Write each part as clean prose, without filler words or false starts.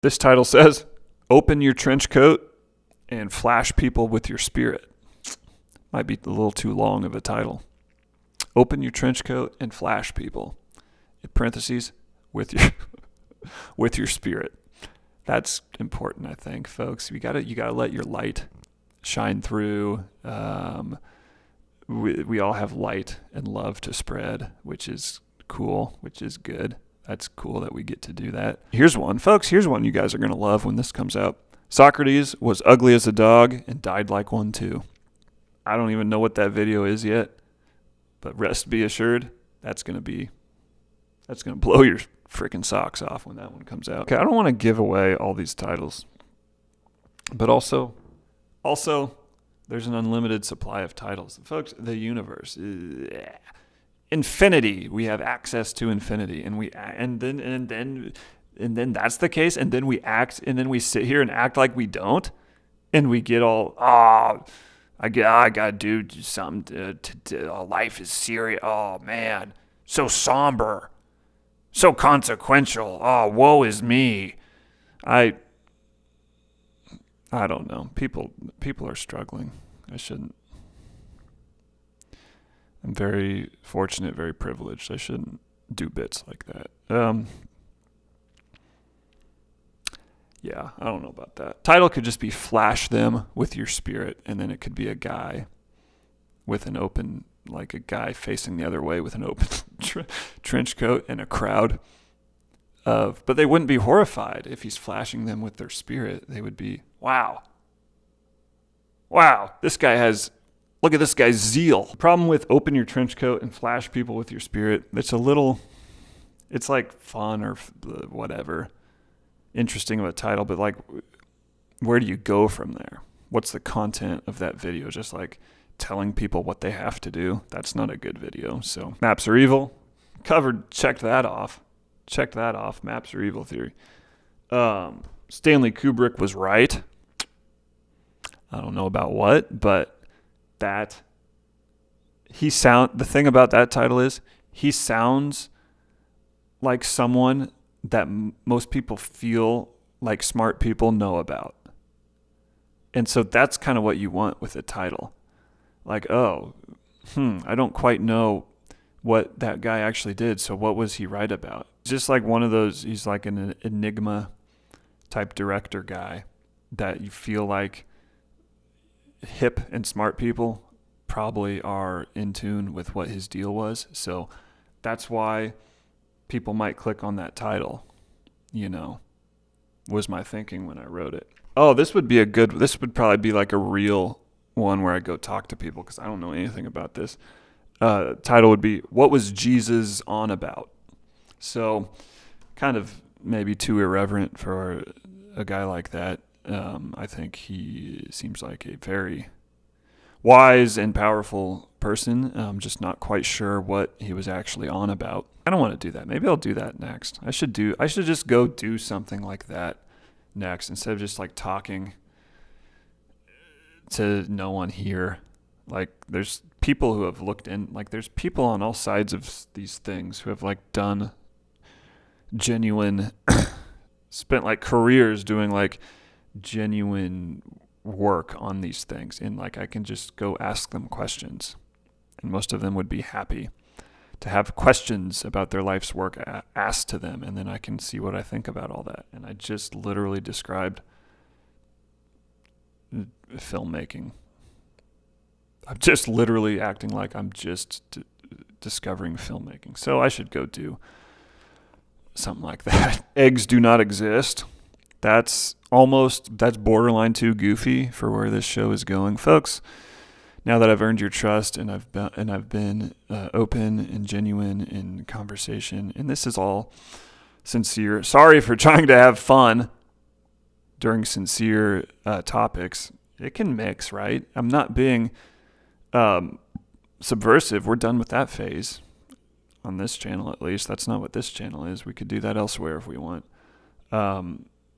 This title says, open your trench coat and flash people with your spirit. Might be a little too long of a title. Open your trench coat and flash people. In parentheses, with your spirit. That's important, I think, folks. You gotta let your light shine through. We all have light and love to spread, which is cool, which is good. That's cool that we get to do that. Here's one, folks. Here's one you guys are going to love when this comes out. Socrates was ugly as a dog and died like one too. I don't even know what that video is yet, but rest be assured, that's going to blow your freaking socks off when that one comes out. Okay, I don't want to give away all these titles, but also, there's an unlimited supply of titles. Folks, the universe, infinity. We have access to infinity, and then that's the case, and then we sit here and act like we don't, and we get all I gotta do something. Life is serious. Oh man, so somber, so consequential. Oh, woe is me. I don't know. People are struggling. I shouldn't. I'm very fortunate, very privileged. I shouldn't do bits like that. Yeah, I don't know about that. Title could just be flash them with your spirit, and then it could be a guy with an open, like a guy facing the other way with an open trench coat and a crowd but they wouldn't be horrified if he's flashing them with their spirit. They would be, wow, look at this guy's zeal. The problem with open your trench coat and flash people with your spirit, it's like fun or whatever, interesting of a title, but like, where do you go from there? What's the content of that video? Just like telling people what they have to do? That's not a good video. So maps are evil. Checked that off. Maps are evil theory. Stanley Kubrick was right. I don't know about what, but the thing about that title is he sounds like someone that most people feel like smart people know about. And so that's kind of what you want with a title. Like, I don't quite know what that guy actually did. So what was he right about? Just like one of those, he's like an enigma type director guy that you feel like hip and smart people probably are in tune with what his deal was. So that's why people might click on that title, was my thinking when I wrote it. Oh, this would probably be like a real one where I go talk to people because I don't know anything about this. Title would be, what was Jesus on about? So kind of maybe too irreverent for a guy like that. I think he seems like a very wise and powerful person. I'm just not quite sure what he was actually on about. I don't want to do that. Maybe I'll do that next. I should just go do something like that next instead of just like talking to no one here. Like there's people who have looked in, like there's people on all sides of these things who have like done genuine, spent like careers doing like genuine work on these things. And like I can just go ask them questions and most of them would be happy to have questions about their life's work asked to them. And then I can see what I think about all that. And I just literally described filmmaking. I'm just literally acting like I'm just discovering filmmaking. So I should go do something like that. Eggs do not exist. That's borderline too goofy for where this show is going, folks. Now that I've earned your trust and I've been open and genuine in conversation, and this is all sincere. Sorry for trying to have fun during sincere topics. It can mix, right? I'm not being subversive. We're done with that phase on this channel, at least. That's not what this channel is. We could do that elsewhere if we want.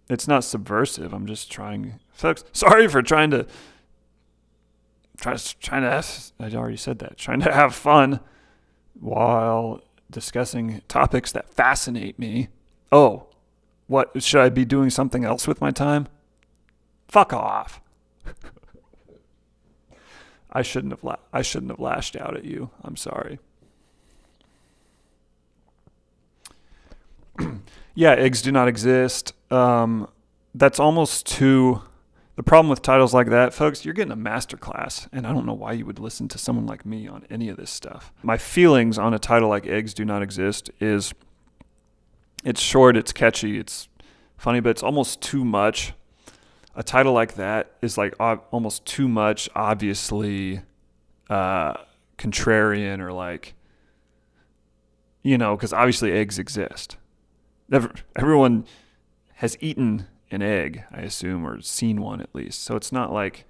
It's not subversive. I'm just trying, folks. Sorry for trying to I already said that. Trying to have fun while discussing topics that fascinate me. Oh, What, should I be doing something else with my time? Fuck off. I shouldn't have lashed out at you. I'm sorry. Yeah, eggs do not exist. That's almost too. The problem with titles like that, folks, you're getting a masterclass, and I don't know why you would listen to someone like me on any of this stuff. My feelings on a title like Eggs Do Not Exist is it's short, it's catchy, it's funny, but it's almost too much. A title like that is like almost too much, obviously contrarian, or like, because obviously eggs exist. Everyone has eaten an egg, I assume, or seen one at least. So it's not like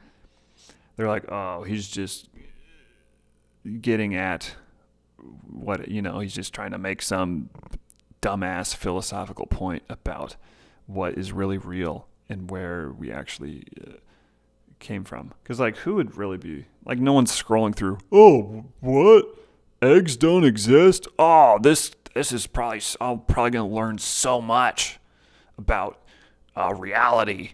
they're like, oh, he's just getting at what, he's just trying to make some dumbass philosophical point about what is really real and where we actually came from. Because, like, who would really be, like, no one's scrolling through, oh, what? Eggs don't exist? Oh, this is probably, I'm probably going to learn so much about reality.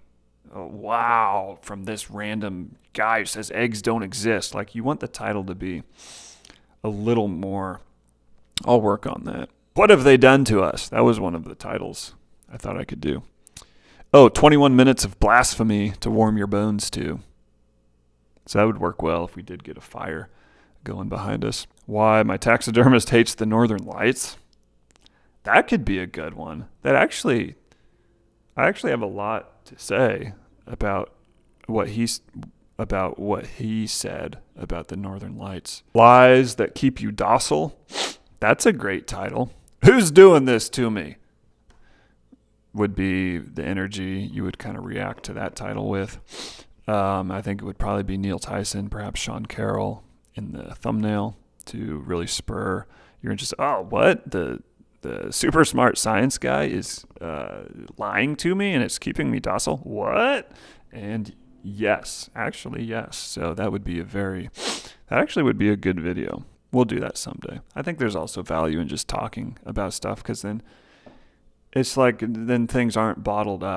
Oh, wow, from this random guy who says eggs don't exist. Like, you want the title to be a little more, I'll work on that. What have they done to us? That was one of the titles I thought I could do. Oh, 21 minutes of blasphemy to warm your bones to. So that would work well if we did get a fire going behind us. Why my taxidermist hates the Northern Lights. That could be a good one. I actually have a lot to say about what he said about the Northern Lights. Lies that keep you docile. That's a great title. Who's doing this to me? Would be the energy you would kind of react to that title with. I think it would probably be Neil Tyson, perhaps Sean Carroll in the thumbnail to really spur your interest. Oh, what? The super smart science guy is lying to me and it's keeping me docile? What? And yes, actually, yes. So that would be that actually would be a good video. We'll do that someday. I think there's also value in just talking about stuff, because then it's like, then things aren't bottled up.